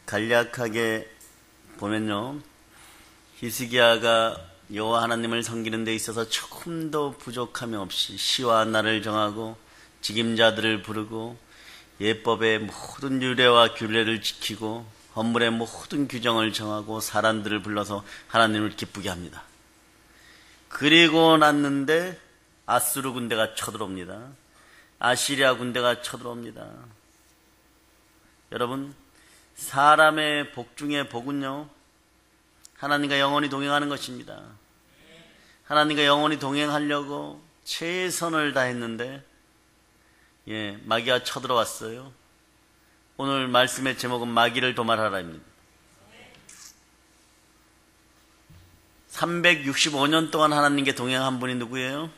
간략하게 보면요, 히스기야가 여호와 하나님을 섬기는 데 있어서 조금도 부족함이 없이 시와 날을 정하고 직임자들을 부르고 예법의 모든 율례와 규례를 지키고 헌물의 모든 규정을 정하고 사람들을 불러서 하나님을 기쁘게 합니다. 그리고 났는데 아수르 군대가 쳐들어옵니다. 아시리아 군대가 쳐들어옵니다. 여러분, 사람의 복 중에 복은요, 하나님과 영원히 동행하는 것입니다. 하나님과 영원히 동행하려고 최선을 다했는데 마귀가 쳐들어왔어요. 오늘 말씀의 제목은 마귀를 도말하라입니다. 365년 동안 하나님께 동행한 분이 누구예요?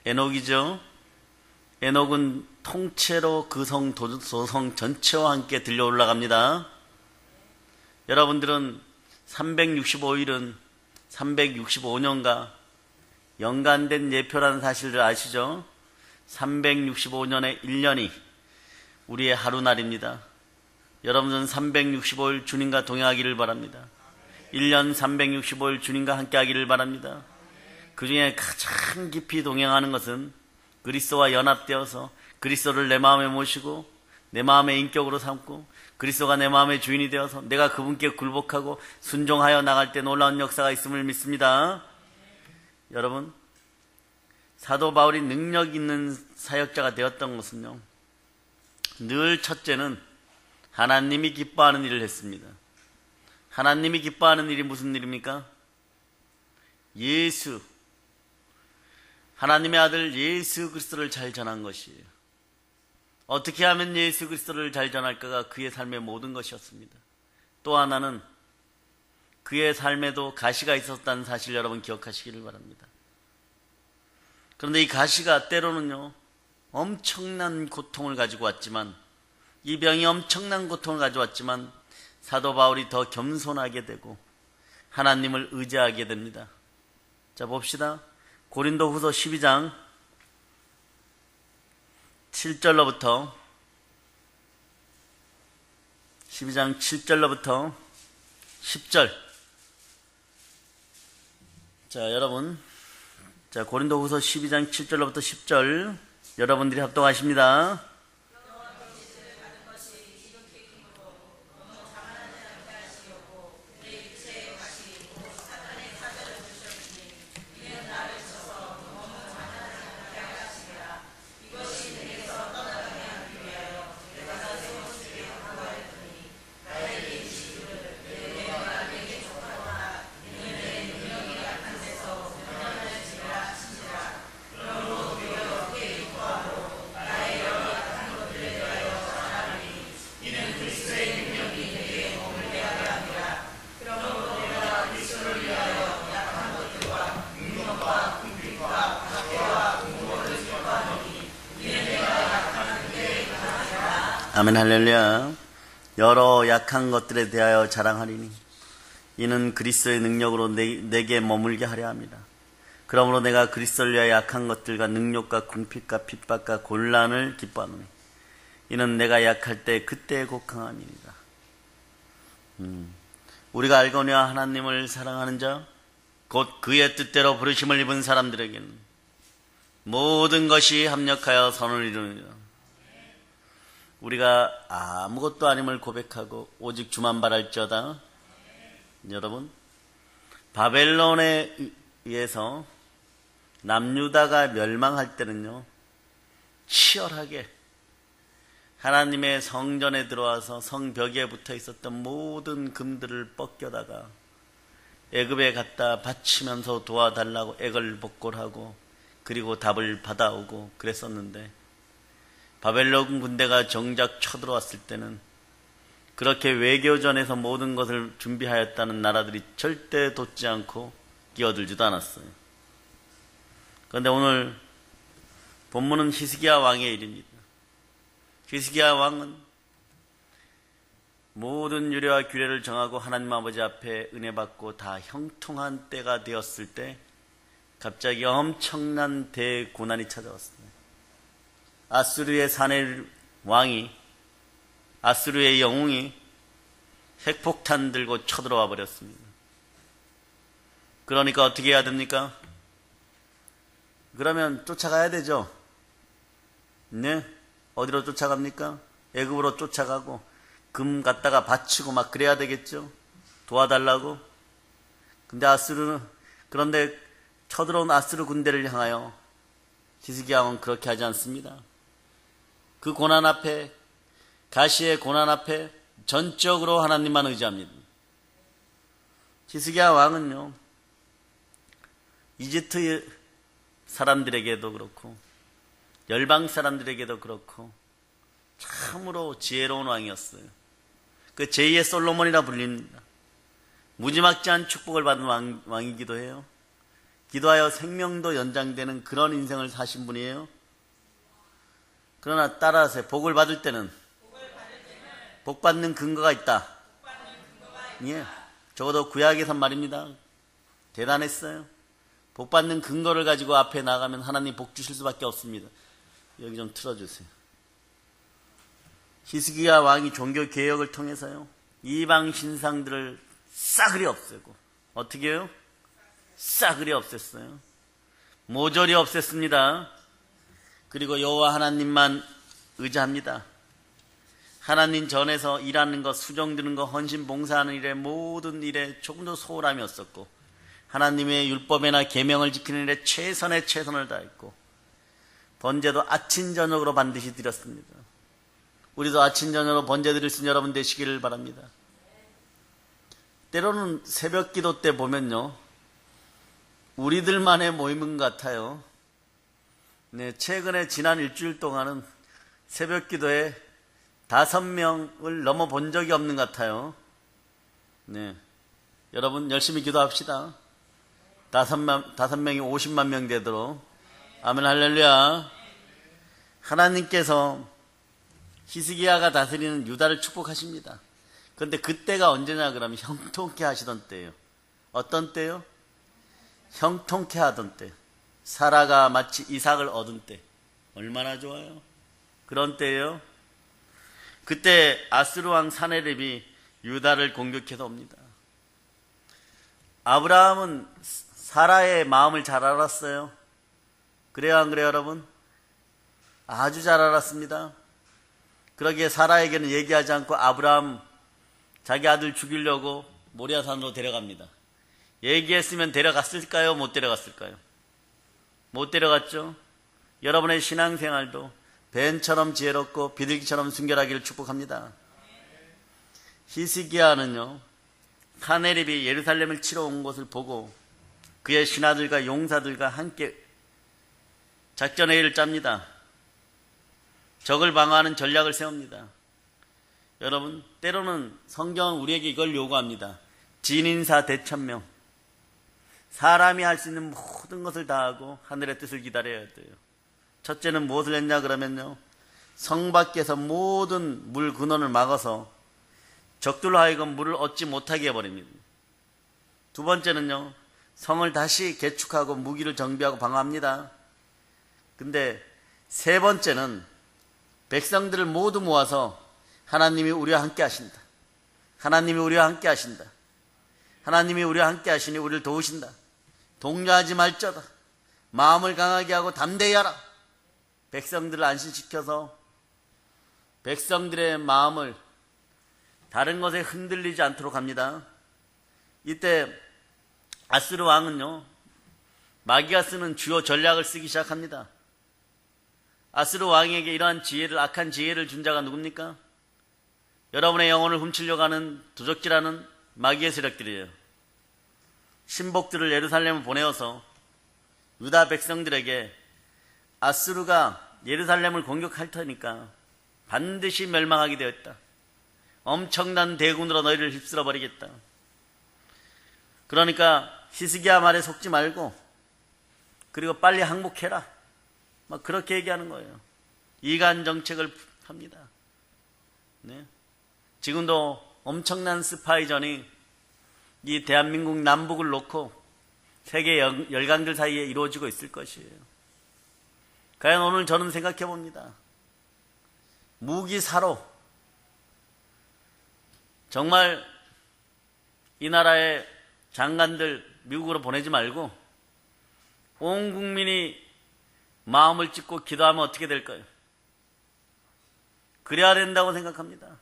에녹이죠. 에녹은 통째로 그 성 도성 전체와 함께 들려 올라갑니다. 여러분들은 365일은 365년과 연관된 예표라는 사실을 아시죠? 365년의 1년이 우리의 하루날입니다. 여러분은 365일 주님과 동행하기를 바랍니다. 1년 365일 주님과 함께 하기를 바랍니다. 그 중에 가장 깊이 동행하는 것은 그리스도와 연합되어서 그리스도를 내 마음에 모시고 내 마음의 인격으로 삼고 그리스도가 내 마음의 주인이 되어서 내가 그분께 굴복하고 순종하여 나갈 때 놀라운 역사가 있음을 믿습니다. 여러분, 사도 바울이 능력 있는 사역자가 되었던 것은요, 늘 첫째는 하나님이 기뻐하는 일을 했습니다. 하나님이 기뻐하는 일이 무슨 일입니까? 예수, 하나님의 아들 예수 그리스도를 잘 전한 것이에요. 어떻게 하면 예수 그리스도를 잘 전할까가 그의 삶의 모든 것이었습니다. 또 하나는 그의 삶에도 가시가 있었다는 사실 여러분 기억하시기를 바랍니다. 그런데 이 가시가 때로는요, 엄청난 고통을 가지고 왔지만, 이 병이 엄청난 고통을 가져왔지만 사도 바울이 더 겸손하게 되고 하나님을 의지하게 됩니다. 자, 봅시다. 고린도후서 12장 7절로부터 10절. 자, 여러분, 자, 고린도후서 12장 7절로부터 10절 여러분들이 합독하십니다. 아멘, 할렐루야. 여러 약한 것들에 대하여 자랑하리니 이는 그리스도의 능력으로 내게 머물게 하려 합니다. 그러므로 내가 그리스도를 위하여 약한 것들과 능력과 궁핍과 핍박과 곤란을 기뻐하노니 이는 내가 약할 때 그때의 곡항함이니라. 우리가 알거니와 하나님을 사랑하는 자 곧 그의 뜻대로 부르심을 입은 사람들에게는 모든 것이 합력하여 선을 이루느니라. 우리가 아무것도 아님을 고백하고 오직 주만 바랄지어다. 여러분, 바벨론에 의해서 남유다가 멸망할 때는요, 치열하게 하나님의 성전에 들어와서 성벽에 붙어 있었던 모든 금들을 벗겨다가 애굽에 갖다 바치면서 도와달라고 애걸복걸하고 그리고 답을 받아오고 그랬었는데, 바벨론 군대가 정작 쳐들어왔을 때는 그렇게 외교전에서 모든 것을 준비하였다는 나라들이 절대 돋지 않고 끼어들지도 않았어요. 그런데 오늘 본문은 히스기야 왕의 일입니다. 히스기야 왕은 모든 율례와 규례를 정하고 하나님 아버지 앞에 은혜 받고 다 형통한 때가 되었을 때 갑자기 엄청난 대고난이 찾아왔습니다. 아수르의 사내 왕이 아수르의 영웅이 핵폭탄 들고 쳐들어와 버렸습니다. 그러니까 어떻게 해야 됩니까? 그러면 쫓아가야 되죠. 네? 어디로 쫓아갑니까? 애굽으로 쫓아가고 금 갖다가 바치고 막 그래야 되겠죠. 도와달라고. 그런데 쳐들어온 아수르 군대를 향하여 히스기야 왕은 그렇게 하지 않습니다. 그 고난 앞에, 가시의 고난 앞에 전적으로 하나님만 의지합니다. 히스기야 왕은요, 이집트 사람들에게도 그렇고 열방 사람들에게도 그렇고 참으로 지혜로운 왕이었어요. 그 제2의 솔로몬이라 불립니다. 무지막지한 축복을 받은 왕이기도 해요. 기도하여 생명도 연장되는 그런 인생을 사신 분이에요. 그러나 따라하세요. 복을 받을 때는 복 받는 근거가 있다. 예, 적어도 구약에선 말입니다. 대단했어요. 복 받는 근거를 가지고 앞에 나가면 하나님 복 주실 수밖에 없습니다. 여기 좀 틀어주세요. 히스기야 왕이 종교 개혁을 통해서요, 이방 신상들을 싸그리 없애고, 어떻게 해요? 싸그리 없앴어요. 모조리 없앴습니다. 그리고 여호와 하나님만 의지합니다. 하나님 전에서 일하는 것, 수종 드는 것, 헌신 봉사하는 일에, 모든 일에 조금도 소홀함이 없었고, 하나님의 율법이나 계명을 지키는 일에 최선의 최선을 다했고, 번제도 아침 저녁으로 반드시 드렸습니다. 우리도 아침 저녁으로 번제 드릴 수 있는 여러분 되시기를 바랍니다. 때로는 새벽 기도 때 보면요, 우리들만의 모임인 것 같아요. 네, 최근에 지난 일주일 동안은 새벽 기도에 5명을 넘어 본 적이 없는 것 같아요. 네, 여러분 열심히 기도합시다. 5명이 50만 명 되도록. 아멘, 할렐루야. 하나님께서 히스기야가 다스리는 유다를 축복하십니다. 그런데 그때가 언제냐 그러면 형통케 하시던 때예요. 어떤 때요? 형통케 하던 때. 사라가 마치 이삭을 얻은 때. 얼마나 좋아요. 그런 때예요. 그때 아스루 왕 사네립이 유다를 공격해서 옵니다. 아브라함은 사라의 마음을 잘 알았어요. 그래요, 안 그래요, 여러분? 아주 잘 알았습니다. 그러기에 사라에게는 얘기하지 않고 아브라함 자기 아들 죽이려고 모리아산으로 데려갑니다. 얘기했으면 데려갔을까요? 못 데려갔을까요? 못 데려갔죠? 여러분의 신앙생활도 벤처럼 지혜롭고 비둘기처럼 순결하기를 축복합니다. 히스기야는요, 사네립이 예루살렘을 치러 온 것을 보고 그의 신하들과 용사들과 함께 작전회의를 짭니다. 적을 방어하는 전략을 세웁니다. 여러분, 때로는 성경은 우리에게 이걸 요구합니다. 진인사 대천명. 사람이 할 수 있는 모든 것을 다하고 하늘의 뜻을 기다려야 돼요. 첫째는 무엇을 했냐 그러면요, 성 밖에서 모든 물 근원을 막아서 적들로 하여금 물을 얻지 못하게 해버립니다. 두 번째는요, 성을 다시 개축하고 무기를 정비하고 방어합니다. 근데 세 번째는 백성들을 모두 모아서 하나님이 우리와 함께 하신다. 하나님이 우리와 함께 하신다. 하나님이 우리와 함께 하시니 우리를 도우신다. 동요하지 말자다. 마음을 강하게 하고 담대히 하라. 백성들을 안심시켜서 백성들의 마음을 다른 것에 흔들리지 않도록 합니다. 이때 아스루 왕은요, 마귀가 쓰는 주요 전략을 쓰기 시작합니다. 아스루 왕에게 이러한 지혜를, 악한 지혜를 준 자가 누굽니까? 여러분의 영혼을 훔치려고 하는 도적질하는 마귀의 세력들이에요. 신복들을 예루살렘을 보내어서 유다 백성들에게 아스루가 예루살렘을 공격할 테니까 반드시 멸망하게 되었다. 엄청난 대군으로 너희를 휩쓸어 버리겠다. 그러니까 히스기야 말에 속지 말고, 그리고 빨리 항복해라. 막 그렇게 얘기하는 거예요. 이간 정책을 합니다. 네. 지금도 엄청난 스파이전이 이 대한민국 남북을 놓고 세계 열강들 사이에 이루어지고 있을 것이에요. 과연 오늘 저는 생각해 봅니다. 무기 사로, 정말 이 나라의 장관들 미국으로 보내지 말고 온 국민이 마음을 찢고 기도하면 어떻게 될까요? 그래야 된다고 생각합니다.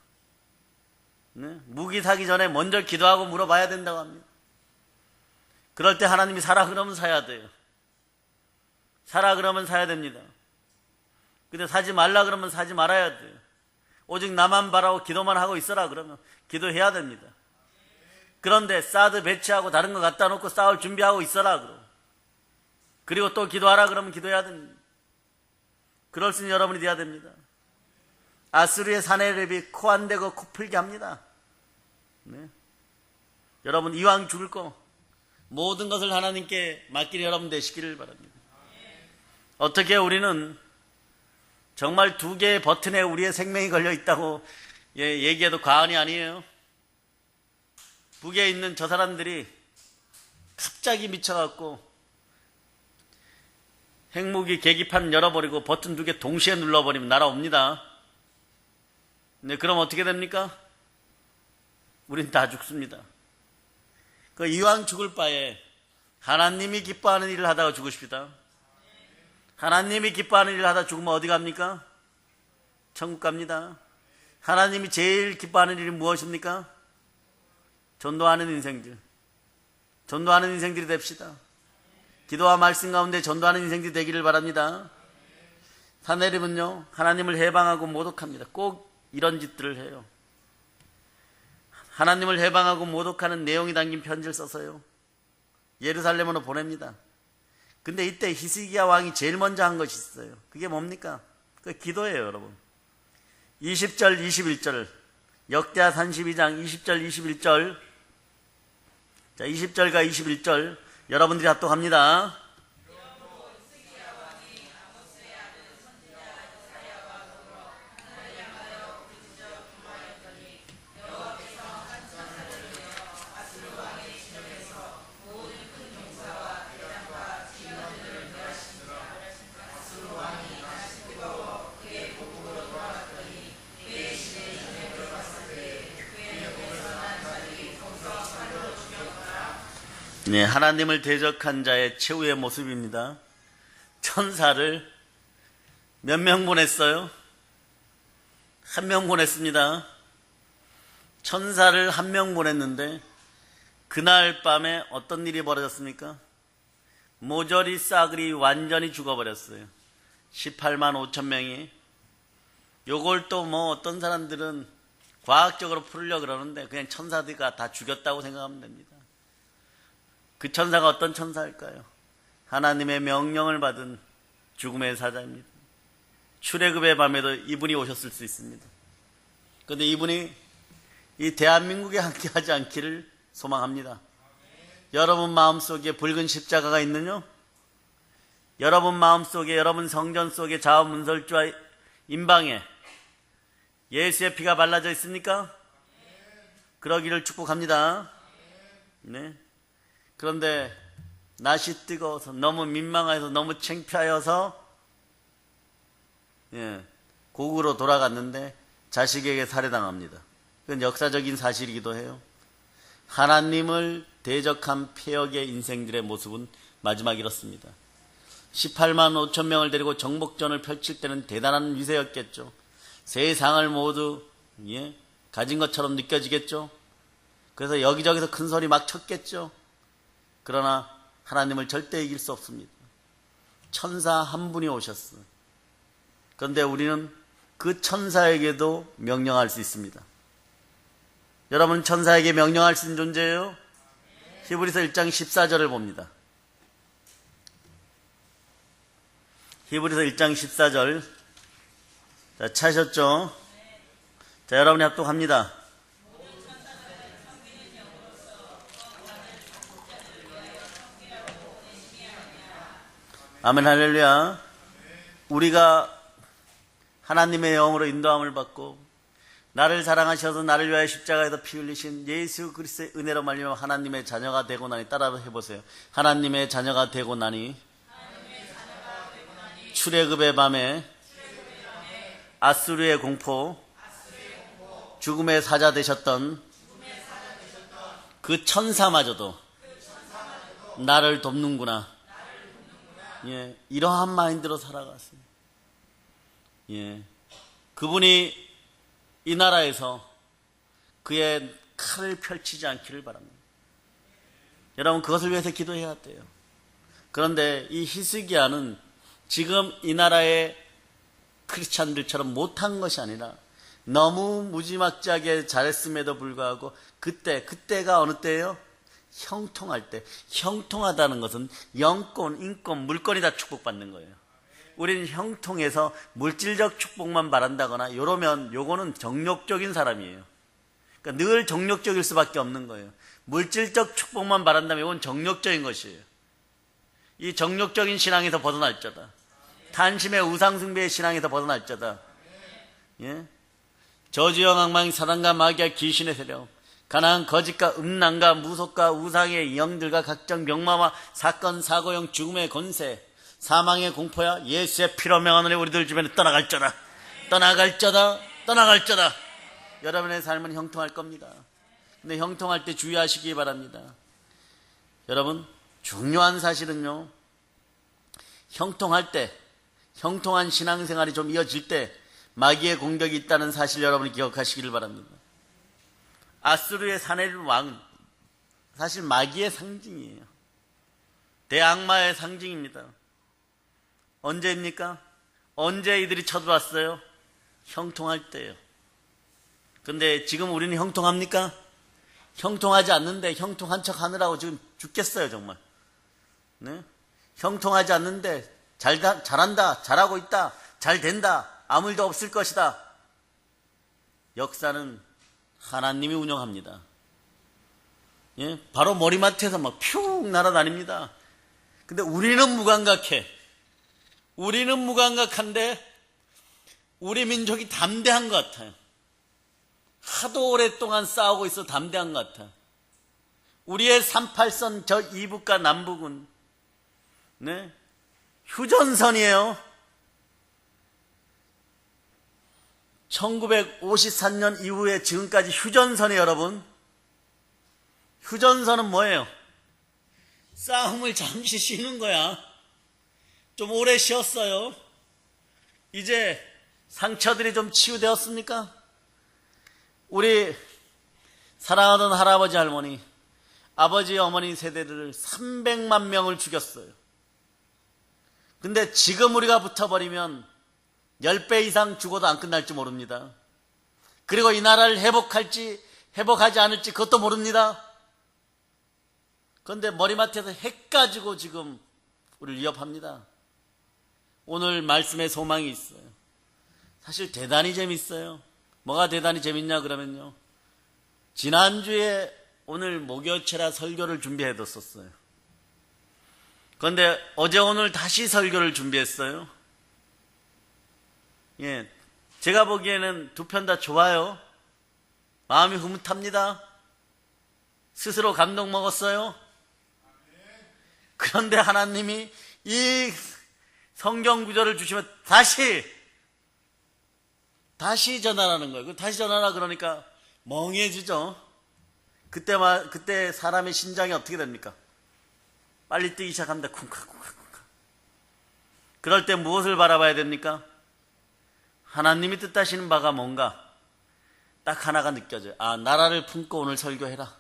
네? 무기 사기 전에 먼저 기도하고 물어봐야 된다고 합니다. 그럴 때 하나님이 사라 그러면 사야 돼요. 사라 그러면 사야 됩니다. 근데 사지 말라 그러면 사지 말아야 돼요. 오직 나만 바라고 기도만 하고 있어라 그러면 기도해야 됩니다. 그런데 사드 배치하고 다른 거 갖다 놓고 싸울 준비하고 있어라 그리고 또 기도하라 그러면 기도해야 됩니다. 그럴 수 있는 여러분이 돼야 됩니다. 아수르의 사내랩이 코 안 대고 코 풀게 합니다. 네. 여러분 이왕 죽을 거 모든 것을 하나님께 맡기는 여러분 되시기를 바랍니다. 어떻게 우리는 정말 두 개의 버튼에 우리의 생명이 걸려 있다고 얘기해도 과언이 아니에요. 북에 있는 저 사람들이 갑자기 미쳐갖고 핵무기 계기판 열어버리고 버튼 두 개 동시에 눌러버리면 날아옵니다. 네, 그럼 어떻게 됩니까? 우린 다 죽습니다. 그 이왕 죽을 바에 하나님이 기뻐하는 일을 하다가 죽으십시다. 하나님이 기뻐하는 일을 하다 죽으면 어디 갑니까? 천국 갑니다. 하나님이 제일 기뻐하는 일이 무엇입니까? 전도하는 인생들. 전도하는 인생들이 됩시다. 기도와 말씀 가운데 전도하는 인생들이 되기를 바랍니다. 사내립은요, 하나님을 해방하고 모독합니다. 꼭 이런 짓들을 해요. 하나님을 해방하고 모독하는 내용이 담긴 편지를 써서요, 예루살렘으로 보냅니다. 근데 이때 히스기야 왕이 제일 먼저 한 것이 있어요. 그게 뭡니까? 그 기도예요, 여러분. 20절, 21절. 역대하 32장 20절, 21절. 자, 20절과 21절. 여러분들이 합독합니다. 네, 하나님을 대적한 자의 최후의 모습입니다. 천사를 몇 명 보냈어요? 한 명 보냈습니다. 천사를 한 명 보냈는데 그날 밤에 어떤 일이 벌어졌습니까? 모조리 싸그리 완전히 죽어버렸어요. 18만 5천 명이. 요걸 또 뭐 어떤 사람들은 과학적으로 풀으려고 그러는데 그냥 천사들과 다 죽였다고 생각하면 됩니다. 그 천사가 어떤 천사일까요? 하나님의 명령을 받은 죽음의 사자입니다. 출애굽의 밤에도 이분이 오셨을 수 있습니다. 그런데 이분이 이 대한민국에 함께하지 않기를 소망합니다. 여러분 마음속에 붉은 십자가가 있느냐? 여러분 마음속에, 여러분 성전 속에 자원문설주와 임방에 예수의 피가 발라져 있습니까? 그러기를 축복합니다. 네. 그런데 날씨 뜨거워서 너무 민망해서 너무 창피하여서 고국으로 돌아갔는데 자식에게 살해당합니다. 그건 역사적인 사실이기도 해요. 하나님을 대적한 폐역의 인생들의 모습은 마지막 이렇습니다. 18만 5천 명을 데리고 정복전을 펼칠 때는 대단한 위세였겠죠. 세상을 모두 가진 것처럼 느껴지겠죠. 그래서 여기저기서 큰 소리 막 쳤겠죠. 그러나 하나님을 절대 이길 수 없습니다. 천사 한 분이 오셨어요. 그런데 우리는 그 천사에게도 명령할 수 있습니다. 여러분 천사에게 명령할 수 있는 존재예요. 히브리서 1장 14절을 봅니다. 히브리서 1장 14절. 자, 찾으셨죠? 자, 여러분이 합독합니다. 아멘 할렐루야. 우리가 하나님의 영으로 인도함을 받고 나를 사랑하셔서 나를 위하여 십자가에서 피 흘리신 예수 그리스도의 은혜로 말미암아 하나님의 자녀가 되고 나니, 따라 해보세요. 하나님의 자녀가 되고 나니 출애굽의 밤에 아수르의 공포, 죽음의 사자 되셨던 그 천사마저도 나를 돕는구나. 예, 이러한 마인드로 살아갔어요. 예, 그분이 이 나라에서 그의 칼을 펼치지 않기를 바랍니다. 여러분, 그것을 위해서 기도해야 돼요. 그런데 이 히스기야는 지금 이 나라의 크리스찬들처럼 못한 것이 아니라 너무 무지막지하게 잘했음에도 불구하고 그때가 어느 때예요? 형통할 때. 형통하다는 것은 영권, 인권, 물권이 다 축복받는 거예요. 우리는 형통해서 물질적 축복만 바란다거나 이러면 요거는 정욕적인 사람이에요. 그러니까 늘 정욕적일 수밖에 없는 거예요. 물질적 축복만 바란다면 이건 정욕적인 것이에요. 이 정욕적인 신앙에서 벗어날 자다. 탄심의 우상숭배의 신앙에서 벗어날 자다. 예? 저주영 악망 사단과 마귀와 귀신의 세력, 가난한 거짓과 음란과 무속과 우상의 영들과 각종 명마와 사건 사고형 죽음의 권세, 사망의 공포야 예수의 피로 명하노니 우리들 주변에 떠나갈 자다. 떠나갈 자다. 떠나갈 자다. 여러분의 삶은 형통할 겁니다. 근데 형통할 때 주의하시기 바랍니다. 여러분, 중요한 사실은요, 형통할 때, 형통한 신앙생활이 좀 이어질 때 마귀의 공격이 있다는 사실 여러분이 기억하시기를 바랍니다. 아수르의 사내릴 왕은 사실 마귀의 상징이에요. 대악마의 상징입니다. 언제입니까? 언제 이들이 쳐들어왔어요? 형통할 때예요. 근데 지금 우리는 형통합니까? 형통하지 않는데 형통한 척 하느라고 지금 죽겠어요, 정말. 네? 형통하지 않는데 잘한다, 잘하고 있다, 잘 된다, 아무 일도 없을 것이다. 역사는 하나님이 운영합니다. 예? 바로 머리맡에서 막 퓨 날아다닙니다. 근데 우리는 무감각해. 우리는 무감각한데 우리 민족이 담대한 것 같아요. 하도 오랫동안 싸우고 있어 담대한 것 같아요. 우리의 38선 저 이북과 남북은 네? 휴전선이에요. 1953년 이후에 지금까지 휴전선이에요, 여러분. 휴전선은 뭐예요? 싸움을 잠시 쉬는 거야. 좀 오래 쉬었어요. 이제 상처들이 좀 치유되었습니까? 우리 사랑하던 할아버지 할머니, 아버지 어머니 세대들을 300만 명을 죽였어요. 근데 지금 우리가 붙어버리면 10배 이상 죽어도 안 끝날지 모릅니다. 그리고 이 나라를 회복할지 회복하지 않을지 그것도 모릅니다. 그런데 머리맡에서 핵 가지고 지금 우리를 위협합니다. 오늘 말씀에 소망이 있어요. 사실 대단히 재밌어요. 뭐가 대단히 재밌냐 그러면요, 지난주에 오늘 목요체라 설교를 준비해뒀었어요. 그런데 어제 오늘 다시 설교를 준비했어요. 예, 제가 보기에는 두 편 다 좋아요. 마음이 흐뭇합니다. 스스로 감동 먹었어요. 그런데 하나님이 이 성경 구절을 주시면 다시 전하라는 거예요. 다시 전하라 그러니까 멍해지죠. 그때 사람의 심장이 어떻게 됩니까? 빨리 뛰기 시작합니다. 쿵쾅쿵쾅쿵쾅. 그럴 때 무엇을 바라봐야 됩니까? 하나님이 뜻하시는 바가 뭔가 딱 하나가 느껴져요. 아, 나라를 품고 오늘 설교해라.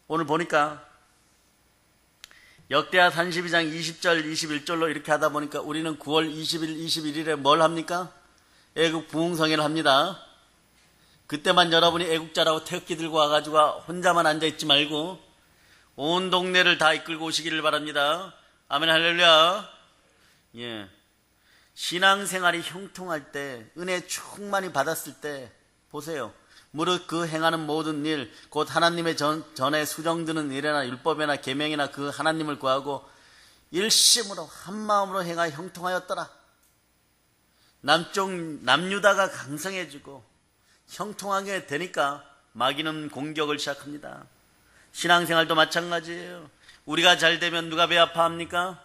오늘 보니까 역대하 32장 20절 21절로 이렇게 하다 보니까 우리는 9월 20일 21일에 뭘 합니까? 애국 부흥성회를 합니다. 그때만 여러분이 애국자라고 태극기 들고 와가지고 혼자만 앉아있지 말고 온 동네를 다 이끌고 오시기를 바랍니다. 아멘 할렐루야. 예. 신앙생활이 형통할 때, 은혜 충만히 받았을 때 보세요. 무릇 그 행하는 모든 일, 곧 하나님의 전에 수정드는 일이나 율법이나 계명이나 그 하나님을 구하고 일심으로 한마음으로 행하여 형통하였더라. 남유다가 강성해지고 형통하게 되니까 마귀는 공격을 시작합니다. 신앙생활도 마찬가지예요. 우리가 잘 되면 누가 배 아파합니까?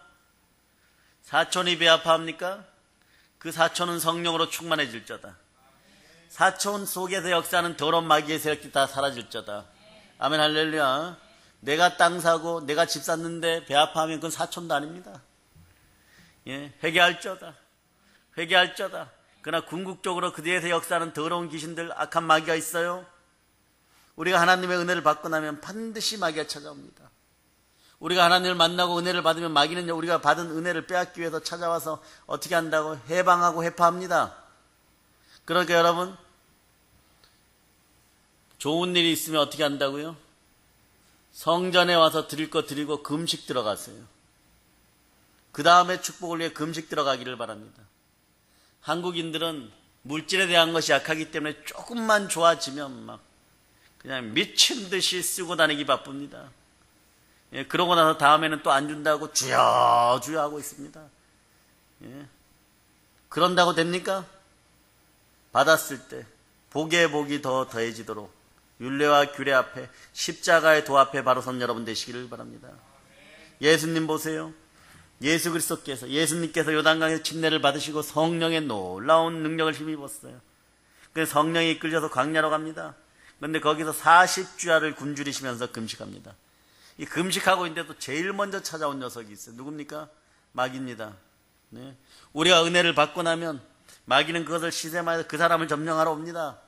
사촌이 배 아파합니까? 그 사촌은 성령으로 충만해질 자다. 사촌 속에서 역사하는 더러운 마귀의 세력이 다 사라질 자다. 아멘 할렐루야. 내가 땅 사고 내가 집 샀는데 배 아파하면 그건 사촌도 아닙니다. 예, 회개할저다. 회개할저다. 그러나 궁극적으로 그 뒤에서 역사하는 더러운 귀신들, 악한 마귀가 있어요. 우리가 하나님의 은혜를 받고 나면 반드시 마귀가 찾아옵니다. 우리가 하나님을 만나고 은혜를 받으면 마귀는 우리가 받은 은혜를 빼앗기 위해서 찾아와서 어떻게 한다고? 해방하고 회파합니다. 그러니까 여러분, 좋은 일이 있으면 어떻게 한다고요? 성전에 와서 드릴 거 드리고 금식 들어가세요. 그 다음에 축복을 위해 금식 들어가기를 바랍니다. 한국인들은 물질에 대한 것이 약하기 때문에 조금만 좋아지면 막 그냥 미친 듯이 쓰고 다니기 바쁩니다. 예, 그러고 나서 다음에는 또 안 준다고 주여 주여 하고 있습니다. 예, 그런다고 됩니까? 받았을 때 복에 복이 더 더해지도록 율례와 규례 앞에 십자가의 도 앞에 바로 선 여러분 되시기를 바랍니다. 예수님 보세요. 예수님께서 요단강에서 침례를 받으시고 성령의 놀라운 능력을 힘입었어요. 그래서 성령이 이끌려서 광야로 갑니다. 그런데 거기서 40주야를 굶주리시면서 금식합니다. 이 금식하고 있는데도 제일 먼저 찾아온 녀석이 있어요. 누굽니까? 마귀입니다. 네. 우리가 은혜를 받고 나면 마귀는 그것을 시샘하여서 그 사람을 점령하러 옵니다.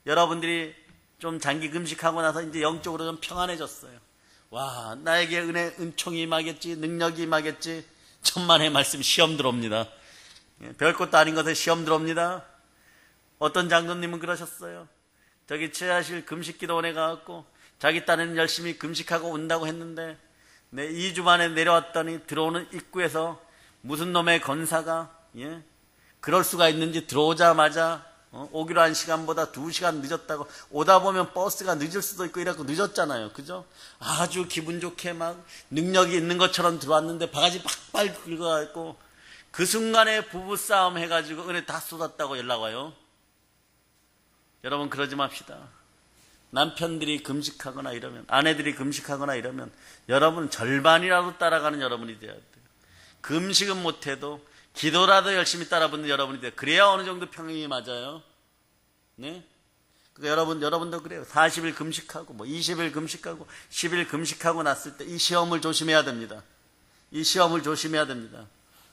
여러분들이 좀 장기 금식하고 나서 이제 영적으로 좀 평안해졌어요. 와, 나에게 은총이 임하겠지, 능력이 임하겠지. 천만의 말씀 시험 들어옵니다. 별것도 아닌 것에 시험 들어옵니다. 어떤 장로님은 그러셨어요. 저기 최하실 금식기도원에 가갖고 자기 딴에는 열심히 금식하고 온다고 했는데 2주 만에 내려왔더니 들어오는 입구에서 무슨 놈의 권사가 그럴 수가 있는지 들어오자마자 오기로 한 시간보다 2시간 늦었다고, 오다 보면 버스가 늦을 수도 있고 이래서 늦었잖아요. 그죠? 아주 기분 좋게 막 능력이 있는 것처럼 들어왔는데 바가지 팍팍 긁어갖고 그 순간에 부부싸움 해가지고 은혜 다 쏟았다고 연락 와요. 여러분 그러지 맙시다. 남편들이 금식하거나 이러면, 아내들이 금식하거나 이러면 여러분 절반이라도 따라가는 여러분이 돼야 돼요. 금식은 못해도 기도라도 열심히 따라붙는 여러분이 돼요. 그래야 어느 정도 평행이 맞아요. 네? 그러니까 여러분도 그래요. 40일 금식하고, 20일 금식하고, 10일 금식하고 났을 때 이 시험을 조심해야 됩니다. 이 시험을 조심해야 됩니다.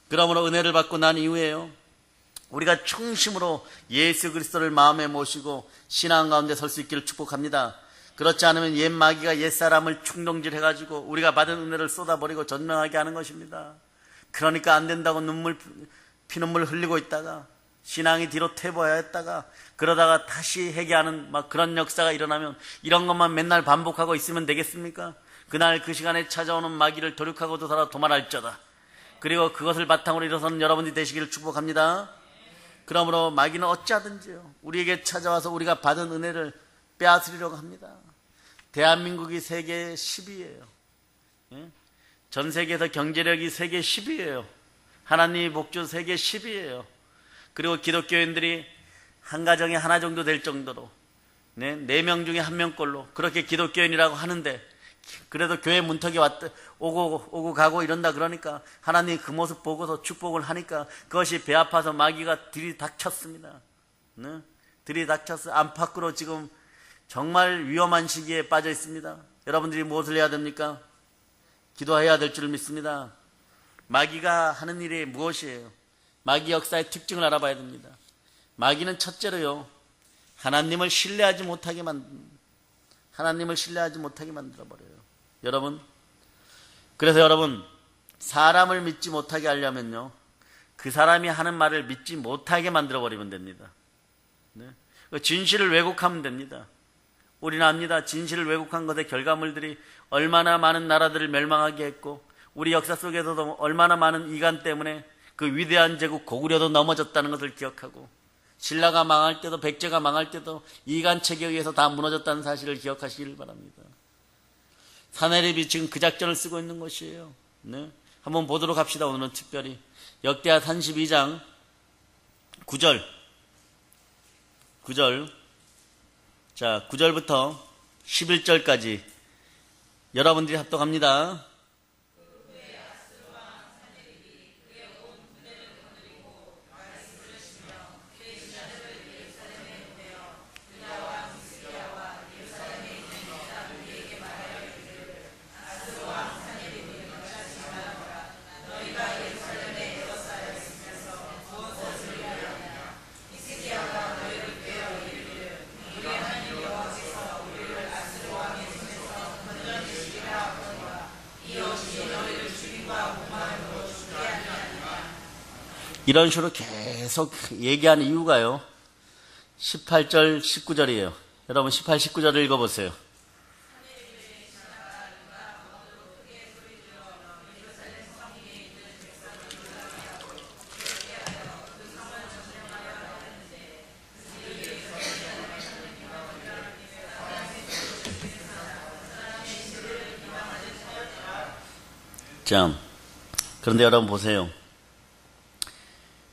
그러므로 은혜를 받고 난 이후에요, 우리가 충심으로 예수 그리스도를 마음에 모시고 신앙 가운데 설 수 있기를 축복합니다. 그렇지 않으면 옛 마귀가 옛 사람을 충동질 해가지고 우리가 받은 은혜를 쏟아버리고 전명하게 하는 것입니다. 그러니까 안 된다고 피눈물 흘리고 있다가 신앙이 뒤로 퇴보해야 했다가 그러다가 다시 회개하는 막 그런 역사가 일어나면 이런 것만 맨날 반복하고 있으면 되겠습니까? 그날 그 시간에 찾아오는 마귀를 도륙하고도 살아 도말할저다. 그리고 그것을 바탕으로 일어서는 여러분이 되시기를 축복합니다. 그러므로 마귀는 어찌하든지요, 우리에게 찾아와서 우리가 받은 은혜를 빼앗으려고 합니다. 대한민국이 세계 10위예요. 전 세계에서 경제력이 세계 10위예요. 하나님이 복주 세계 10위예요. 그리고 기독교인들이 한 가정에 하나 정도 될 정도로 4명 중에 1명꼴로 그렇게 기독교인이라고 하는데, 그래도 교회 문턱에 오고 가고 이런다 그러니까 하나님이 그 모습 보고서 축복을 하니까 그것이 배 아파서 마귀가 들이닥쳤습니다. 들이닥쳐서 안팎으로 지금 정말 위험한 시기에 빠져 있습니다. 여러분들이 무엇을 해야 됩니까? 기도해야 될 줄 믿습니다. 마귀가 하는 일이 무엇이에요? 마귀 역사의 특징을 알아봐야 됩니다. 마귀는 첫째로요, 하나님을 신뢰하지 못하게 만들어버려요. 여러분, 그래서 여러분, 사람을 믿지 못하게 하려면요, 그 사람이 하는 말을 믿지 못하게 만들어버리면 됩니다. 진실을 왜곡하면 됩니다. 우리는 압니다. 진실을 왜곡한 것의 결과물들이 얼마나 많은 나라들을 멸망하게 했고, 우리 역사 속에서도 얼마나 많은 이간 때문에 그 위대한 제국 고구려도 넘어졌다는 것을 기억하고, 신라가 망할 때도 백제가 망할 때도 이간 체계에 의해서 다 무너졌다는 사실을 기억하시기를 바랍니다. 사내립이 지금 그 작전을 쓰고 있는 것이에요. 한번 보도록 합시다. 오늘은 특별히 역대하 32장 9절. 자, 9절부터 11절까지 여러분들이 합독합니다. 이런 식으로 계속 얘기하는 이유가요. 18절, 19절이에요. 여러분 18, 19절을 읽어보세요. 자, 그런데 여러분 보세요.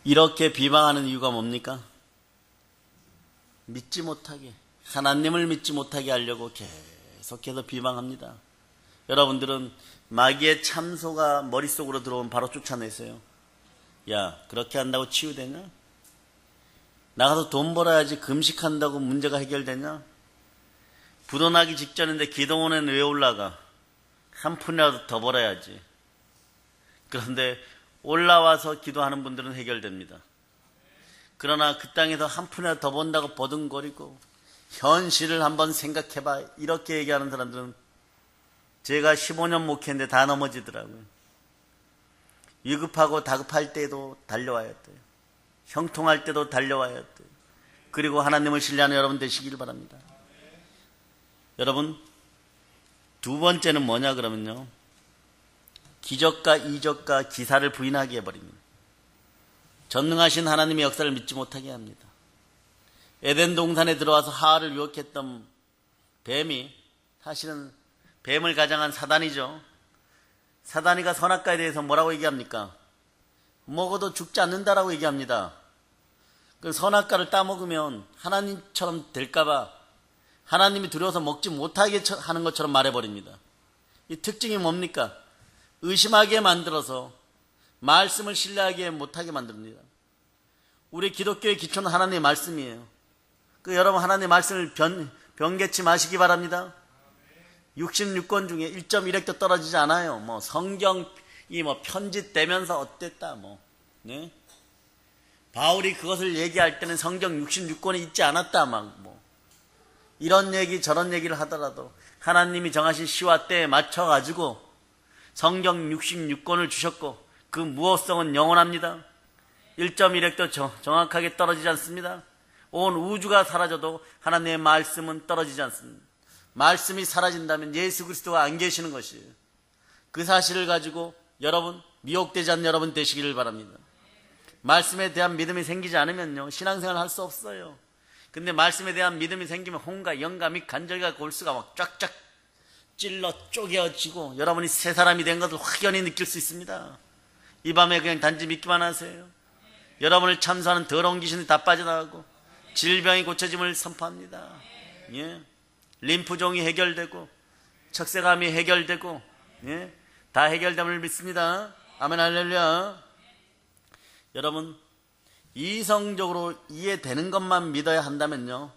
이렇게 비방하는 이유가 뭡니까? 믿지 못하게, 하나님을 믿지 못하게 하려고 계속해서 비방합니다. 여러분들은 마귀의 참소가 머릿속으로 들어오면 바로 쫓아내세요. 야, 그렇게 한다고 치유되냐? 나가서 돈 벌어야지 금식한다고 문제가 해결되냐? 부도나기 직전인데 기도원에는 왜 올라가? 한 푼이라도 더 벌어야지. 그런데 올라와서 기도하는 분들은 해결됩니다. 그러나 그 땅에서 한 푼이라도 더 번다고 버둥거리고 현실을 한번 생각해봐 이렇게 얘기하는 사람들은 제가 15년 목회인데 다 넘어지더라고요. 위급하고 다급할 때도 달려와야 돼요. 형통할 때도 달려와야 돼요. 그리고 하나님을 신뢰하는 여러분 되시길 바랍니다. 여러분 두 번째는 뭐냐 그러면요. 기적과 이적과 기사를 부인하게 해버립니다. 전능하신 하나님의 역사를 믿지 못하게 합니다. 에덴 동산에 들어와서 하와를 유혹했던 뱀이 사실은 뱀을 가장한 사단이죠. 사단이가 선악과에 대해서 뭐라고 얘기합니까? 먹어도 죽지 않는다라고 얘기합니다. 그 선악과를 따먹으면 하나님처럼 될까봐 하나님이 두려워서 먹지 못하게 하는 것처럼 말해버립니다. 이 특징이 뭡니까? 의심하게 만들어서 말씀을 신뢰하게 못하게 만듭니다. 우리 기독교의 기초는 하나님의 말씀이에요. 그 여러분 하나님의 말씀을 변개치 마시기 바랍니다. 66권 중에 1.1획도 떨어지지 않아요. 뭐 성경이 뭐 편집되면서 어땠다 네? 바울이 그것을 얘기할 때는 성경 66권이 있지 않았다 이런 얘기 저런 얘기를 하더라도 하나님이 정하신 시와 때에 맞춰 가지고 성경 66권을 주셨고 그 무엇성은 영원합니다. 1.1획도 정확하게 떨어지지 않습니다. 온 우주가 사라져도 하나님의 말씀은 떨어지지 않습니다. 말씀이 사라진다면 예수 그리스도가 안 계시는 것이에요. 그 사실을 가지고 여러분 미혹되지 않는 여러분 되시기를 바랍니다. 말씀에 대한 믿음이 생기지 않으면요 신앙생활 할 수 없어요. 근데 말씀에 대한 믿음이 생기면 혼과 영감 및 간절과 골수가 막 쫙쫙 찔러 쪼개어지고 여러분이 새 사람이 된 것을 확연히 느낄 수 있습니다. 이 밤에 그냥 단지 믿기만 하세요. 여러분을 참소하는 더러운 귀신이 다 빠져나가고 질병이 고쳐짐을 선포합니다. 예. 림프종이 해결되고 척새감이 해결되고 예. 다 해결됨을 믿습니다. 아멘 할렐루야. 여러분 이성적으로 이해되는 것만 믿어야 한다면요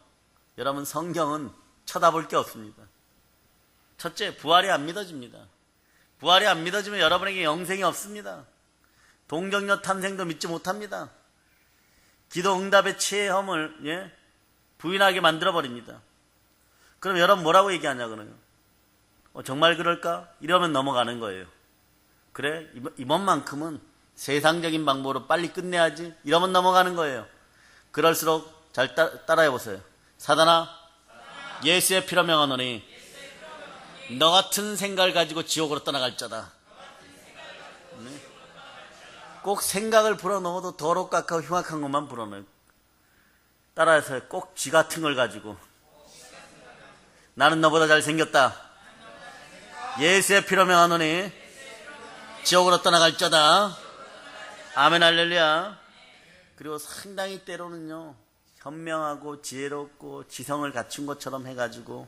여러분 성경은 쳐다볼 게 없습니다. 첫째, 부활이 안 믿어집니다. 부활이 안 믿어지면 여러분에게 영생이 없습니다. 동정녀 탐생도 믿지 못합니다. 기도 응답의 체험을 부인하게 만들어버립니다. 그럼 여러분 뭐라고 얘기하냐 그러요? 정말 그럴까? 이러면 넘어가는 거예요. 그래? 이번만큼은 세상적인 방법으로 빨리 끝내야지. 이러면 넘어가는 거예요. 그럴수록 잘 따라해보세요. 사단아, 예수의 피로 명하노니 너 같은 생각을 가지고 지옥으로 떠나갈 자다. 네? 꼭 생각을 불어넣어도 더럽고 악하고 흉악한 것만 불어넣어요. 따라해서 꼭 쥐 같은 걸 가지고 나는 너보다 잘생겼다. 예수의 피로 명하노니 지옥으로 떠나갈 자다. 아멘 할렐루야. 그리고 상당히 때로는요 현명하고 지혜롭고 지성을 갖춘 것처럼 해가지고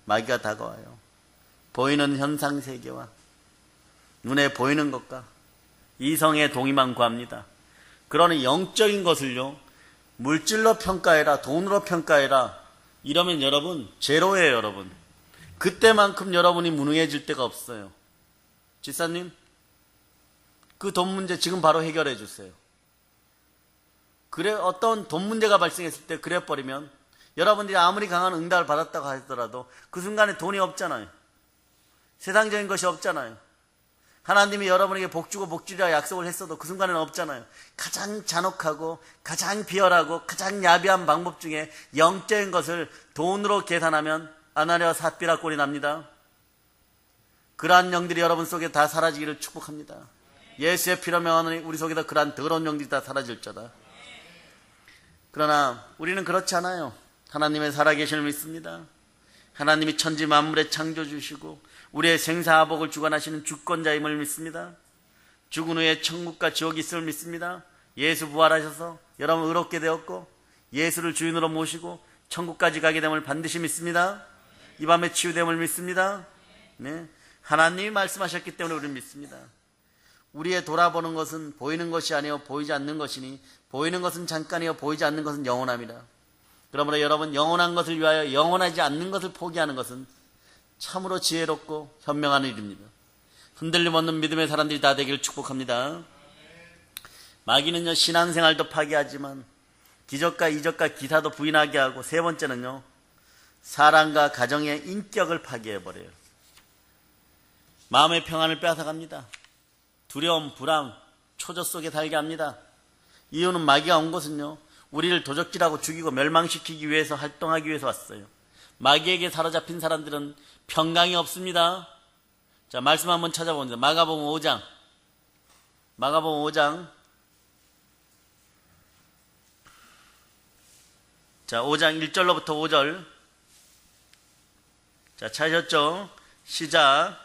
마귀가 다가와요. 보이는 현상세계와 눈에 보이는 것과 이성의 동의만 구합니다. 그러니 영적인 것을요 물질로 평가해라 돈으로 평가해라 이러면 여러분 제로예요. 여러분 그때만큼 여러분이 무능해질 때가 없어요. 집사님 그 돈 문제 지금 바로 해결해 주세요. 그래 어떤 돈 문제가 발생했을 때 그래 버리면 여러분들이 아무리 강한 응답을 받았다고 하더라도 그 순간에 돈이 없잖아요. 세상적인 것이 없잖아요. 하나님이 여러분에게 복 주고 복 주리라 약속을 했어도 그 순간에는 없잖아요. 가장 잔혹하고 가장 비열하고 가장 야비한 방법 중에 영적인 것을 돈으로 계산하면 아나니아와 삽비라 꼴이 납니다. 그러한 영들이 여러분 속에 다 사라지기를 축복합니다. 예수의 피로 명하노니 우리 속에다 그러한 더러운 영들이 다 사라질 자다. 그러나 우리는 그렇지 않아요. 하나님의 살아계심을 믿습니다. 하나님이 천지 만물의 창조주시고 우리의 생사화복을 주관하시는 주권자임을 믿습니다. 죽은 후에 천국과 지옥이 있음을 믿습니다. 예수 부활하셔서 여러분 의롭게 되었고 예수를 주인으로 모시고 천국까지 가게 됨을 반드시 믿습니다. 이 밤에 치유됨을 믿습니다. 네. 하나님이 말씀하셨기 때문에 우리는 믿습니다. 우리의 돌아보는 것은 보이는 것이 아니요 보이지 않는 것이니 보이는 것은 잠깐이요 보이지 않는 것은 영원합니다. 그러므로 여러분 영원한 것을 위하여 영원하지 않는 것을 포기하는 것은 참으로 지혜롭고 현명한 일입니다. 흔들림 없는 믿음의 사람들이 다 되기를 축복합니다. 마귀는요 신앙생활도 파괴하지만 기적과 이적과 기사도 부인하게 하고 세 번째는요 사랑과 가정의 인격을 파괴해버려요. 마음의 평안을 빼앗아갑니다. 두려움, 불안, 초조 속에 살게 합니다. 이유는 마귀가 온 것은요 우리를 도적질하고 죽이고 멸망시키기 위해서 활동하기 위해서 왔어요. 마귀에게 사로잡힌 사람들은 평강이 없습니다. 자, 말씀 한번 찾아봅니다. 마가복음 5장. 마가복음 5장. 자, 5장 1절로부터 5절. 자, 찾으셨죠? 시작.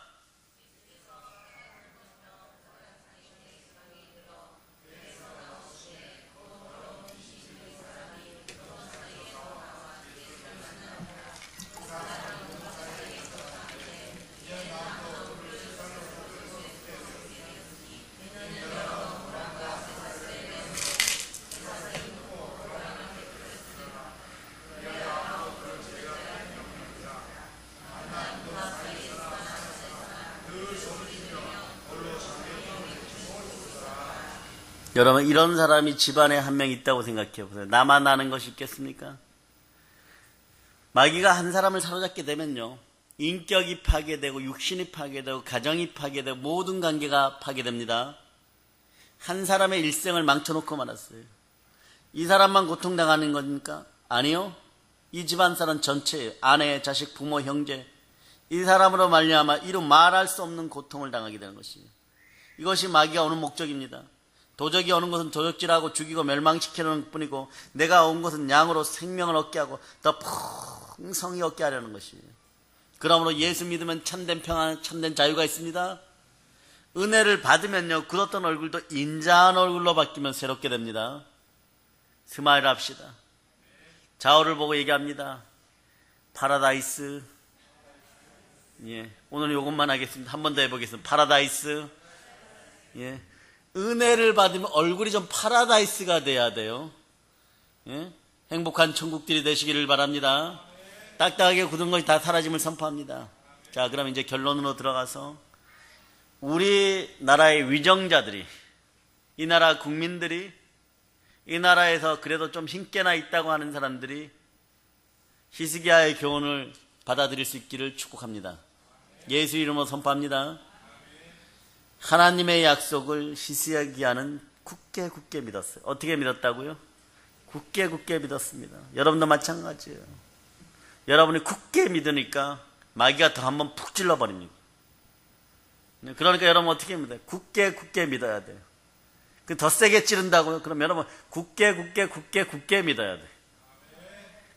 여러분 이런 사람이 집안에 한 명 있다고 생각해 보세요. 나만 아는 것이 있겠습니까? 마귀가 한 사람을 사로잡게 되면요 인격이 파괴되고 육신이 파괴되고 가정이 파괴되고 모든 관계가 파괴됩니다. 한 사람의 일생을 망쳐놓고 말았어요. 이 사람만 고통당하는 겁니까? 아니요. 이 집안 사람 전체예요. 아내, 자식, 부모, 형제 이 사람으로 말미암아 이루 말할 수 없는 고통을 당하게 되는 것이에요. 이것이 마귀가 오는 목적입니다. 도적이 오는 것은 도적질하고 죽이고 멸망시키려는 뿐이고 내가 온 것은 양으로 생명을 얻게 하고 더 풍성히 얻게 하려는 것이에요. 그러므로 예수 믿으면 참된 평안, 참된 자유가 있습니다. 은혜를 받으면요 굳었던 얼굴도 인자한 얼굴로 바뀌면 새롭게 됩니다. 스마일 합시다. 좌우를 보고 얘기합니다. 파라다이스. 예, 오늘 이것만 하겠습니다. 한 번 더 해보겠습니다. 파라다이스. 예. 은혜를 받으면 얼굴이 좀 파라다이스가 돼야 돼요. 예? 행복한 천국들이 되시기를 바랍니다. 딱딱하게 굳은 것이 다 사라짐을 선포합니다. 자, 그럼 이제 결론으로 들어가서 우리나라의 위정자들이, 이 나라 국민들이, 이 나라에서 그래도 좀 힘께나 있다고 하는 사람들이 히스기야의 교훈을 받아들일 수 있기를 축복합니다. 예수 이름으로 선포합니다. 하나님의 약속을 히스기야는 굳게 믿었어요. 어떻게 믿었다고요? 굳게 믿었습니다. 여러분도 마찬가지예요. 여러분이 굳게 믿으니까 마귀가 더 한번 푹 찔러버립니다. 그러니까 여러분 어떻게 믿어요? 굳게 믿어야 돼요. 그 더 세게 찌른다고요? 그럼 여러분 굳게 믿어야 돼요.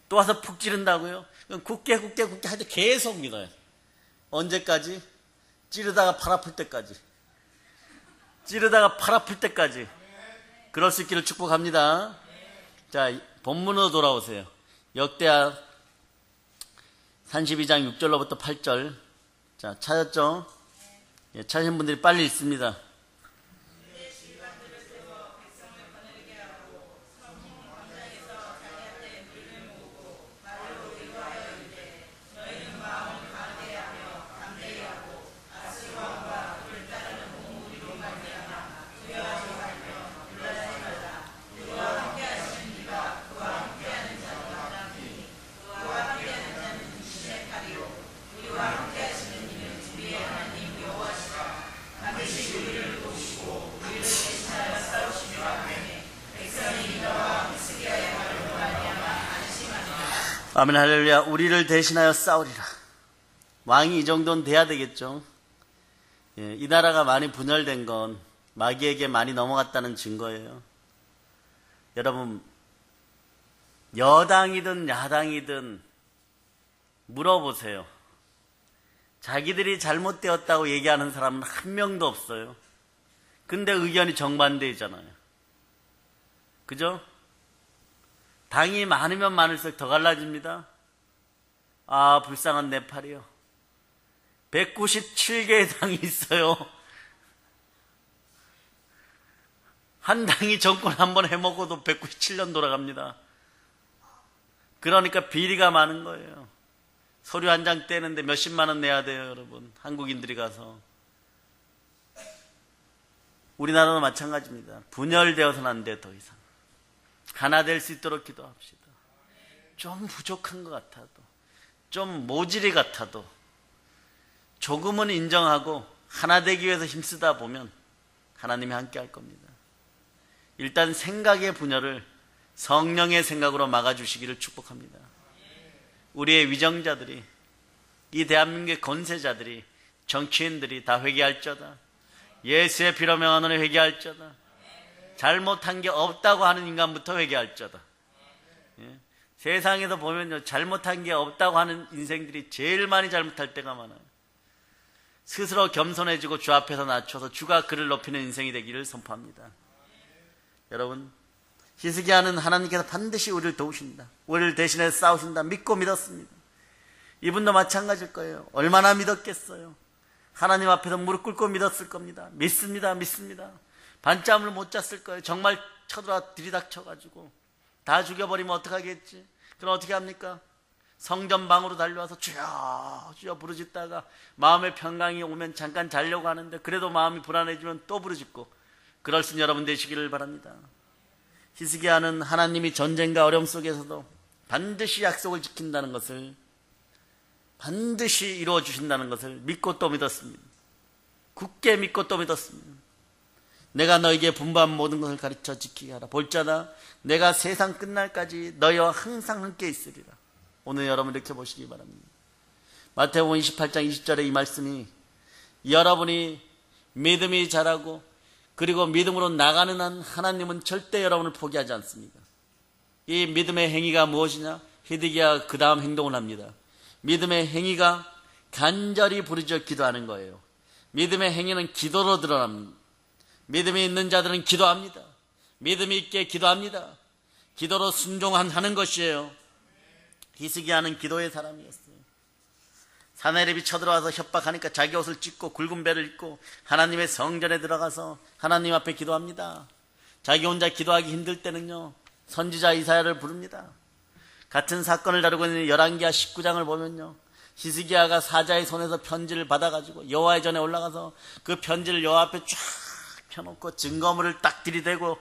또 와서 푹 찌른다고요? 그럼 굳게 할 때 계속 믿어야 돼요. 언제까지? 찌르다가 팔 아플 때까지. 그럴 수 있기를 축복합니다. 자, 본문으로 돌아오세요. 역대하 32장 6절로부터 8절. 자, 찾았죠? 예, 찾으신 분들이 빨리 읽습니다. 아멘 할렐루야. 우리를 대신하여 싸우리라. 왕이 이 정도는 돼야 되겠죠. 예, 이 나라가 많이 분열된 건 마귀에게 많이 넘어갔다는 증거예요. 여러분, 여당이든 야당이든 물어보세요. 자기들이 잘못되었다고 얘기하는 사람은 한 명도 없어요. 근데 의견이 정반대이잖아요. 그죠? 당이 많으면 많을수록 더 갈라집니다. 아, 불쌍한 네팔이요. 197개의 당이 있어요. 한 당이 정권 한번 해먹어도 197년 돌아갑니다. 그러니까 비리가 많은 거예요. 서류 한 장 떼는데 몇십만 원 내야 돼요, 여러분. 한국인들이 가서. 우리나라도 마찬가지입니다. 분열되어서는 안 돼, 더 이상. 하나 될 수 있도록 기도합시다. 좀 부족한 것 같아도, 좀 모질이 같아도 조금은 인정하고 하나 되기 위해서 힘쓰다 보면 하나님이 함께 할 겁니다. 일단 생각의 분열을 성령의 생각으로 막아주시기를 축복합니다. 우리의 위정자들이, 이 대한민국의 권세자들이, 정치인들이 다 회개할지어다. 예수의 피로 명하노니 회개할지어다. 잘못한 게 없다고 하는 인간부터 회개할지어다. 예? 세상에서 보면요, 잘못한 게 없다고 하는 인생들이 제일 많이 잘못할 때가 많아요. 스스로 겸손해지고 주 앞에서 낮춰서 주가 그를 높이는 인생이 되기를 선포합니다. 여러분, 히스기야는 하나님께서 반드시 우리를 도우신다, 우리를 대신해서 싸우신다 믿고 믿었습니다. 이분도 마찬가지일 거예요. 얼마나 믿었겠어요. 하나님 앞에서 무릎 꿇고 믿었을 겁니다. 믿습니다. 반짬을 못 잤을 거예요. 정말 쳐들어와 들이닥쳐가지고 다 죽여버리면 어떡하겠지. 그럼 어떻게 합니까? 성전 방으로 달려와서 주여 주여 부르짖다가 마음의 평강이 오면 잠깐 자려고 하는데 그래도 마음이 불안해지면 또 부르짖고, 그럴 수 있는 여러분 되시기를 바랍니다. 히스기야는 하나님이 전쟁과 어려움 속에서도 반드시 약속을 지킨다는 것을, 반드시 이루어 주신다는 것을 믿고 또 믿었습니다. 굳게 믿고 또 믿었습니다. 내가 너에게 분부한 모든 것을 가르쳐 지키게 하라. 볼자나 내가 세상 끝날까지 너희와 항상 함께 있으리라. 오늘 여러분 이렇게 보시기 바랍니다. 마태복음 28장 20절에 이 말씀이, 여러분이 믿음이 자라고 그리고 믿음으로 나가는 한 하나님은 절대 여러분을 포기하지 않습니다. 이 믿음의 행위가 무엇이냐? 히스기야가 그 다음 행동을 합니다. 믿음의 행위가 간절히 부르짖어 기도하는 거예요. 믿음의 행위는 기도로 드러납니다. 믿음이 있는 자들은 기도합니다. 믿음이 있게 기도합니다. 기도로 순종하는 것이에요. 히스기야는 기도의 사람이었어요. 사내립이 쳐들어와서 협박하니까 자기 옷을 찢고 굵은 배를 입고 하나님의 성전에 들어가서 하나님 앞에 기도합니다. 자기 혼자 기도하기 힘들 때는요, 선지자 이사야를 부릅니다. 같은 사건을 다루고 있는 열왕기하 19장을 보면요, 히스기야가 사자의 손에서 편지를 받아가지고 여호와의 전에 올라가서 그 편지를 여호와 앞에 쫙 펴놓고 증거물을 딱 들이대고,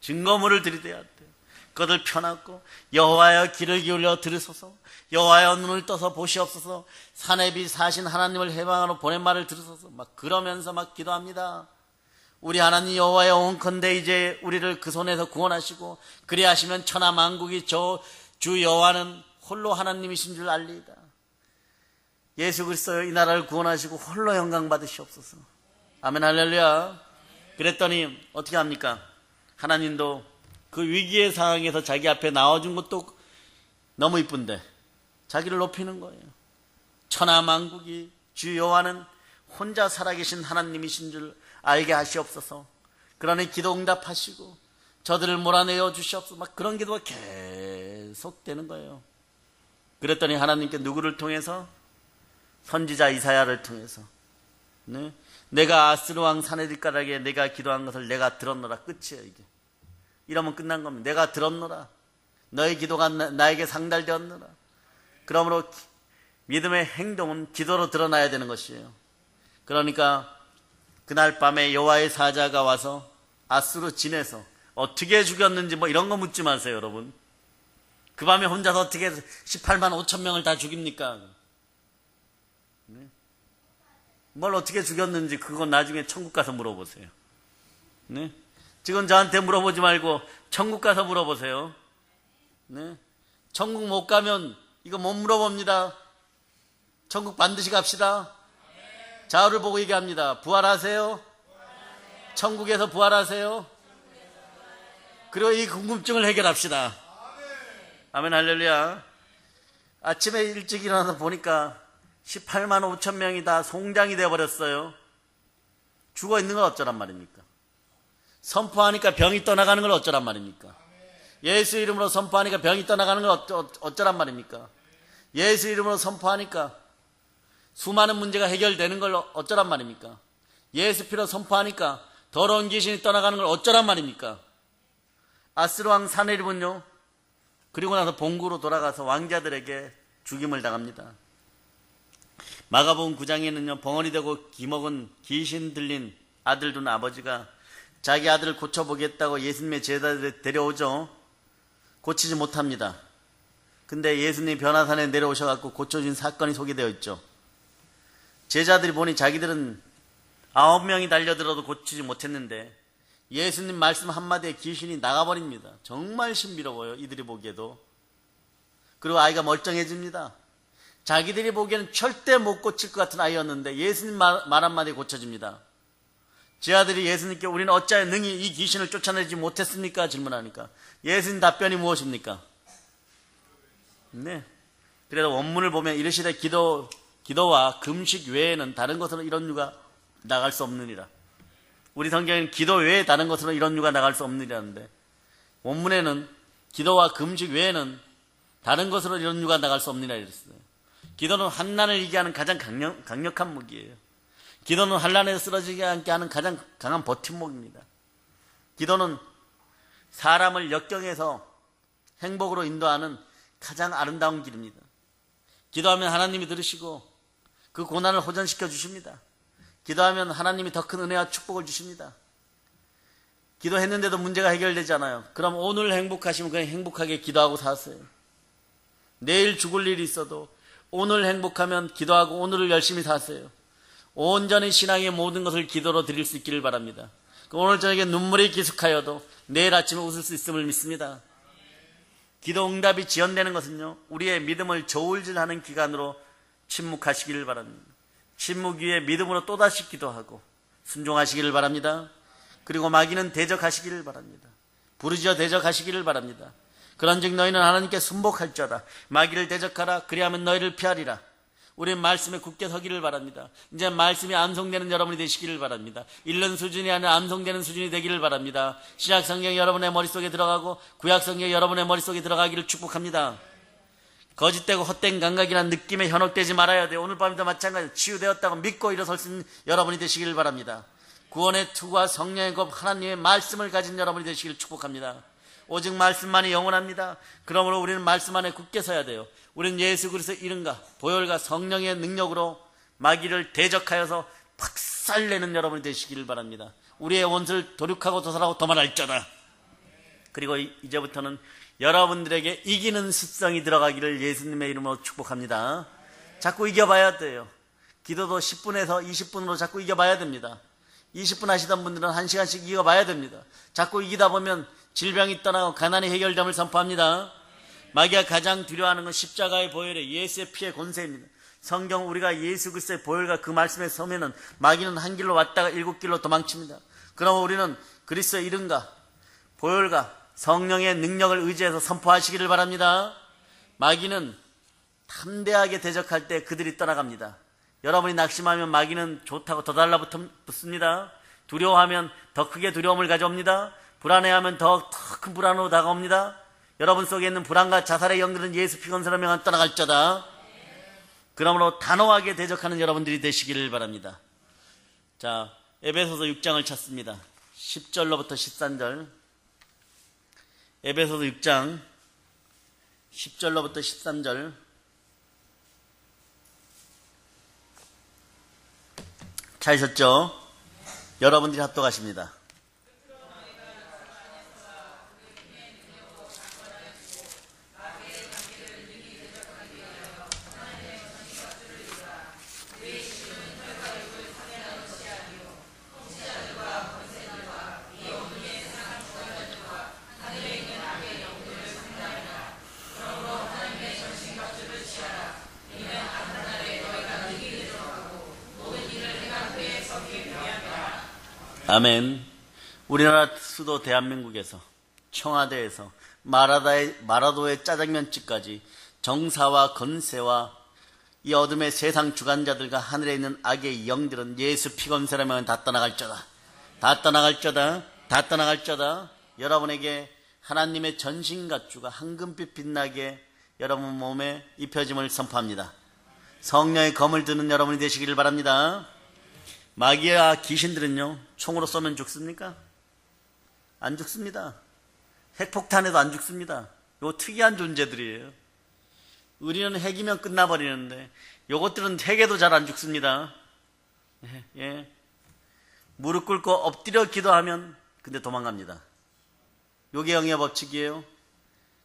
증거물을 들이대야 돼요. 그것을 펴놨고, 여호와여 귀를 기울여 들으소서, 여호와여 눈을 떠서 보시옵소서, 사내비 사신 하나님을 해방하러 보낸 말을 들으소서, 막 그러면서 막 기도합니다. 우리 하나님 여호와여, 온컨대 이제 우리를 그 손에서 구원하시고 그리하시면 천하 만국이 주 여호와는 홀로 하나님이신 줄 알리이다. 예수 그리스도여, 이 나라를 구원하시고 홀로 영광 받으시옵소서. 아멘 할렐루야. 그랬더니 어떻게 합니까? 하나님도 그 위기의 상황에서 자기 앞에 나와준 것도 너무 이쁜데 자기를 높이는 거예요. 천하 만국이 주 여호와는 혼자 살아계신 하나님이신 줄 알게 하시옵소서. 그러니 기도 응답하시고 저들을 몰아내어 주시옵소서. 막 그런 기도가 계속 되는 거예요. 그랬더니 하나님께 누구를 통해서? 선지자 이사야를 통해서, 네? 내가 아스르 왕 사네립가락에 내가 기도한 것을 내가 들었노라. 끝이에요. 이게 이러면 끝난 겁니다. 내가 들었노라. 너의 기도가 나에게 상달되었노라. 그러므로 믿음의 행동은 기도로 드러나야 되는 것이에요. 그러니까 그날 밤에 여호와의 사자가 와서 아스루 진에서 어떻게 죽였는지 뭐 이런 거 묻지 마세요, 여러분. 그 밤에 혼자서 어떻게 18만 5천 명을 다 죽입니까? 네? 뭘 어떻게 죽였는지 그건 나중에 천국 가서 물어보세요. 네? 지금 저한테 물어보지 말고 천국 가서 물어보세요. 네? 천국 못 가면 이거 못 물어봅니다. 천국 반드시 갑시다. 좌우를 보고 얘기합니다. 부활하세요. 천국에서 부활하세요. 그리고 이 궁금증을 해결합시다. 아멘 할렐루야. 아침에 일찍 일어나서 보니까 18만 5천 명이 다 송장이 되어버렸어요. 죽어 있는 걸 어쩌란 말입니까? 선포하니까 병이 떠나가는 걸 어쩌란 말입니까? 예수 이름으로 선포하니까 병이 떠나가는 걸 어쩌란 말입니까? 예수 이름으로 선포하니까 수많은 문제가 해결되는 걸 어쩌란 말입니까? 예수 피로 선포하니까 더러운 귀신이 떠나가는 걸 어쩌란 말입니까? 아스루 왕 사네립은요, 그리고 나서 본국으로 돌아가서 왕자들에게 죽임을 당합니다. 마가복음 9장에는요, 벙어리 되고 기먹은 귀신 들린 아들 둔 아버지가 자기 아들을 고쳐보겠다고 예수님의 제자들을 데려오죠. 고치지 못합니다. 근데 예수님이 변화산에 내려오셔갖고 고쳐준 사건이 소개되어 있죠. 제자들이 보니 자기들은 9명이 달려들어도 고치지 못했는데 예수님 말씀 한마디에 귀신이 나가버립니다. 정말 신비로워요, 이들이 보기에도. 그리고 아이가 멀쩡해집니다. 자기들이 보기에는 절대 못 고칠 것 같은 아이였는데 예수님 말 한마디에 고쳐집니다. 제 아들이 예수님께 우리는 어찌하여 능히 이 귀신을 쫓아내지 못했습니까? 질문하니까 예수님 답변이 무엇입니까? 네. 그래서 원문을 보면 이르시되 기도와 금식 외에는 다른 것으로 이런 유가 나갈 수 없느니라. 우리 성경에는 기도 외에 다른 것으로 이런 유가 나갈 수 없느니라는데 원문에는 기도와 금식 외에는 다른 것으로 이런 유가 나갈 수 없느니라 이랬어요. 기도는 환난을 이기게 하는 가장 강력한 무기예요. 기도는 환난에서 쓰러지지 않게 하는 가장 강한 버팀목입니다. 기도는 사람을 역경에서 행복으로 인도하는 가장 아름다운 길입니다. 기도하면 하나님이 들으시고 그 고난을 호전시켜 주십니다. 기도하면 하나님이 더 큰 은혜와 축복을 주십니다. 기도했는데도 문제가 해결되잖아요. 그럼 오늘 행복하시면 그냥 행복하게 기도하고 사세요. 내일 죽을 일이 있어도 오늘 행복하면 기도하고 오늘을 열심히 사세요. 온전히 신앙의 모든 것을 기도로 드릴 수 있기를 바랍니다. 오늘 저녁에 눈물이 기숙하여도 내일 아침에 웃을 수 있음을 믿습니다. 기도 응답이 지연되는 것은요, 우리의 믿음을 저울질하는 기간으로 침묵하시기를 바랍니다. 침묵 위에 믿음으로 또다시 기도하고 순종하시기를 바랍니다. 그리고 마귀는 대적하시기를 바랍니다. 부르짖어 대적하시기를 바랍니다. 그런즉 너희는 하나님께 순복할지어다. 마귀를 대적하라. 그리하면 너희를 피하리라. 우리는 말씀에 굳게 서기를 바랍니다. 이제 말씀이 암송되는 여러분이 되시기를 바랍니다. 읽는 수준이 아니라 암송되는 수준이 되기를 바랍니다. 신약 성경이 여러분의 머릿속에 들어가고 구약 성경이 여러분의 머릿속에 들어가기를 축복합니다. 거짓되고 헛된 감각이나 느낌에 현혹되지 말아야 돼요. 오늘 밤에도 마찬가지로 치유되었다고 믿고 일어설 수 있는 여러분이 되시기를 바랍니다. 구원의 투구와 성령의 법 하나님의 말씀을 가진 여러분이 되시기를 축복합니다. 오직 말씀만이 영원합니다. 그러므로 우리는 말씀 안에 굳게 서야 돼요. 우리는 예수 그리스도의 이름과 보혈과 성령의 능력으로 마귀를 대적하여서 박살내는 여러분이 되시기를 바랍니다. 우리의 원수를 도륙하고 도살하고 도말할지어다. 그리고 이제부터는 여러분들에게 이기는 습성이 들어가기를 예수님의 이름으로 축복합니다. 자꾸 이겨봐야 돼요. 기도도 10분에서 20분으로 자꾸 이겨봐야 됩니다. 20분 하시던 분들은 1시간씩 이겨봐야 됩니다. 자꾸 이기다 보면 질병이 떠나고 가난이 해결됨을 선포합니다. 마귀가 가장 두려워하는 건 십자가의 보혈에 예수의 피의 권세입니다. 성경 우리가 예수 그리스도의 보혈과 그 말씀에 서면은 마귀는 한 길로 왔다가 7길로 도망칩니다. 그러면 우리는 그리스도의 이름과 보혈과 성령의 능력을 의지해서 선포하시기를 바랍니다. 마귀는 담대하게 대적할 때 그들이 떠나갑니다. 여러분이 낙심하면 마귀는 좋다고 더 달라붙습니다. 두려워하면 더 크게 두려움을 가져옵니다. 불안해하면 더 큰 불안으로 다가옵니다. 여러분 속에 있는 불안과 자살의 영들은 예수 피 건설한 명한 떠나갈지어다. 그러므로 단호하게 대적하는 여러분들이 되시기를 바랍니다. 자, 에베소서 6장을 찾습니다. 10절로부터 13절. 에베소서 6장 10절로부터 13절. 찾으셨죠? 여러분들이 합독하십니다. 아멘. 우리나라 수도 대한민국에서 청와대에서 마라도의 짜장면집까지 정사와 건세와 이 어둠의 세상 주관자들과 하늘에 있는 악의 영들은 예수 피 검사라면 다 떠나갈쩌다. 다 떠나갈쩌다. 다 떠나갈쩌다. 여러분에게 하나님의 전신갑주가 황금빛 빛나게 여러분 몸에 입혀짐을 선포합니다. 성령의 검을 드는 여러분이 되시기를 바랍니다. 마귀와 귀신들은요, 총으로 쏘면 죽습니까? 안 죽습니다. 핵폭탄에도 안 죽습니다. 요 특이한 존재들이에요. 우리는 핵이면 끝나버리는데 요것들은 핵에도 잘 안 죽습니다. 예. 무릎 꿇고 엎드려 기도하면 근데 도망갑니다. 요게 영의 법칙이에요.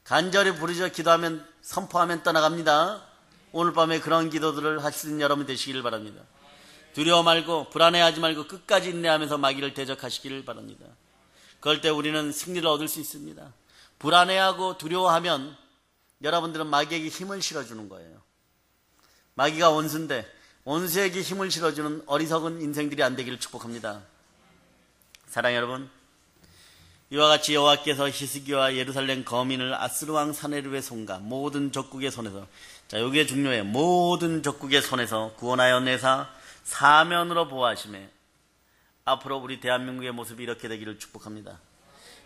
간절히 부르짖어 기도하면 선포하면 떠나갑니다. 오늘 밤에 그런 기도들을 하실 수 있는 여러분 되시기를 바랍니다. 두려워 말고 불안해하지 말고 끝까지 인내하면서 마귀를 대적하시기를 바랍니다. 그럴 때 우리는 승리를 얻을 수 있습니다. 불안해하고 두려워하면 여러분들은 마귀에게 힘을 실어주는 거예요. 마귀가 원수인데 원수에게 힘을 실어주는 어리석은 인생들이 안 되기를 축복합니다. 사랑하는 여러분, 이와 같이 여호와께서 히스기야와 예루살렘 거민을 아스루 왕 사네립의 손과 모든 적국의 손에서, 자, 여기에 중요해요. 모든 적국의 손에서 구원하여 내사 사면으로 보호하심에 앞으로 우리 대한민국의 모습이 이렇게 되기를 축복합니다.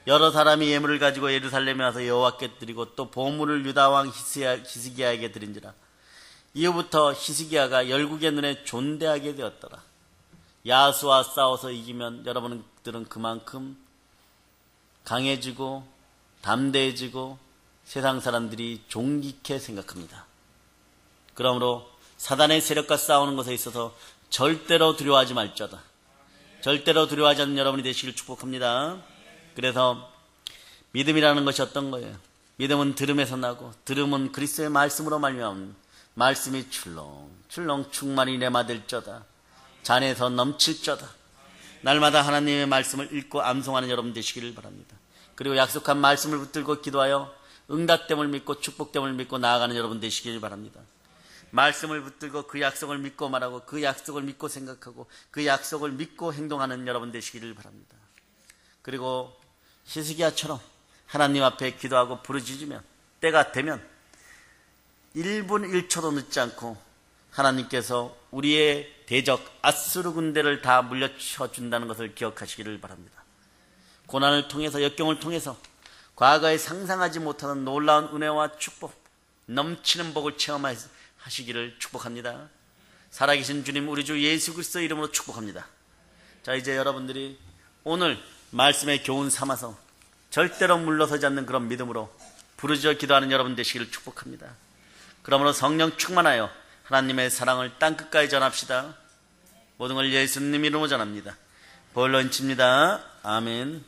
여러 사람이 예물을 가지고 예루살렘에 와서 여호와께 드리고 또 보물을 유다 왕 히스기야에게 드린지라. 이후부터 히스기야가 열국의 눈에 존대하게 되었더라. 야수와 싸워서 이기면 여러분들은 그만큼 강해지고 담대해지고 세상 사람들이 존귀케 생각합니다. 그러므로 사단의 세력과 싸우는 것에 있어서 절대로 두려워하지 말자다. 절대로 두려워하지 않는 여러분이 되시길 축복합니다. 그래서 믿음이라는 것이 어떤 거예요? 믿음은 들음에서 나고 들음은 그리스도의 말씀으로 말미암은 말씀이 출렁출렁 충만히 내마될쩌다. 잔에서 넘칠쩌다. 날마다 하나님의 말씀을 읽고 암송하는 여러분 되시기를 바랍니다. 그리고 약속한 말씀을 붙들고 기도하여 응답됨을 믿고 축복됨을 믿고 나아가는 여러분 되시기를 바랍니다. 말씀을 붙들고 그 약속을 믿고 말하고 그 약속을 믿고 생각하고 그 약속을 믿고 행동하는 여러분 되시기를 바랍니다. 그리고 히스기야처럼 하나님 앞에 기도하고 부르짖으면 때가 되면 1분 1초도 늦지 않고 하나님께서 우리의 대적 아수르 군대를 다 물려쳐 준다는 것을 기억하시기를 바랍니다. 고난을 통해서 역경을 통해서 과거에 상상하지 못하는 놀라운 은혜와 축복, 넘치는 복을 체험하시기를 축복합니다. 살아계신 주님 우리 주 예수 그리스도 이름으로 축복합니다. 자, 이제 여러분들이 오늘 말씀의 교훈 삼아서 절대로 물러서지 않는 그런 믿음으로 부르짖어 기도하는 여러분 되시기를 축복합니다. 그러므로 성령 충만하여 하나님의 사랑을 땅끝까지 전합시다. 모든 걸 예수님 이름으로 전합니다. 볼런칩니다. 아멘.